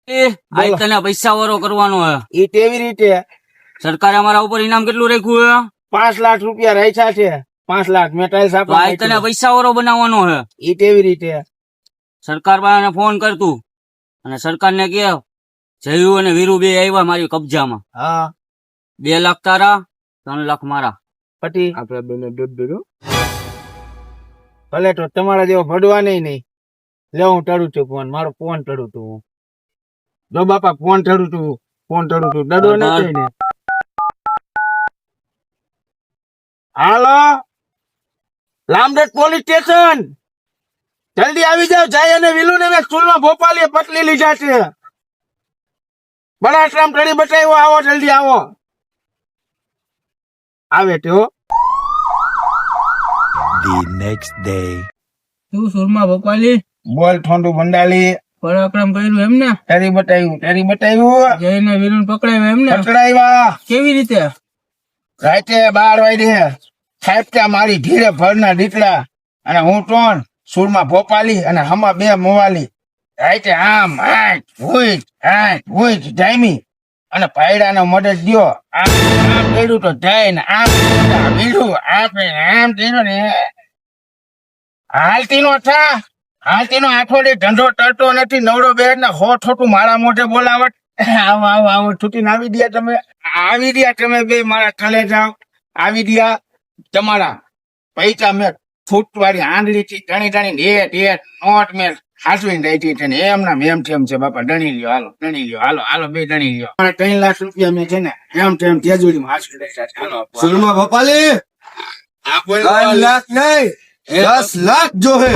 આજ તને પૈસા વાળો કરવાનો હે. એ કેવી રીતે? સરકારે અમારા ઉપર ઇનામ કેટલું રાખ્યું હે? 5 લાખ રૂપિયા રાખ્યા છે. 5 લાખ મેં ટાઈલ્સ તો આજ તને પૈસા વાળો બનાવવાનો હે. એ કેવી રીતે? સરકાર વાળાને ફોન કરતું અને સરકારને કે જયુ અને વીરુ બે આવ્યા મારી કબજામાં. હા 2 લાખ તારા, 3 લાખ મારા. પછી આપડે બેને દૂધ ભલે તો તમારા જેવો ભડવા નહીં. લે હું ટળું છું ફોન, મારો ફોન ટળું તું. જો બાપા ફોન ટળું તું, ફોન ટળું તું, ડડો નથી ને. હાલો લામડેટ પોલીસ સ્ટેશન, જલ્દી આવી જાવ. જાય અને વિલુ ને મેં સ્કૂલમાં ભોપાલીએ પટલી લીધા છે. બળાશ્રામ ટળી બતાવ્યો, આવો જલ્દી આવો. આવે તો The next day. તું સુરમાં ભોપાલી બોલ ઠોંડુ ભંડાલી. પરાક્રમ કર્યું એમ ને? તારી બતાવ્યું જઈને વિલન પકડાયો એમ ને? પકડાવ્યા. કેવી રીતે? રાતે 12 વાગે ખાપતા મારી ધીરે ભરના દીકરા અને હું ટોન સુરમાં ભોપાલી અને હમા 2 મોવાલી. રાતે આમ ભૂઈ જામી અને પાયડાનો મદદ દ્યો. આમ કર્યું તો જાય ને આમ બીજું આપણે આમ કર્યું ને. હાલતીનો આઠોડી ધંધો ટળતો નથી. નવડો બેડ ને હો થોટું મારા મોઢે બોલાવટ. આવો છૂટીને આવી ગયા તમે બે મારા કલે જાઓ. આવી ગયા તમારા પૈસા મેં ફૂટવાળી આંધળી થી ટણી હેઠ નોટ મેં હાસવીને રહી હતી ને એમના એમ તેમ છે. બાપા દણી લ્યો, હાલો બે દણી લ્યો. 3 લાખ રૂપિયા મેં છે ને એમ તેમ તેજુરીમાં હાસવી રહ્યા છે. હાલો સુરમાં ભોપાલી 3 લાખ નહીં 10 લાખ જો હે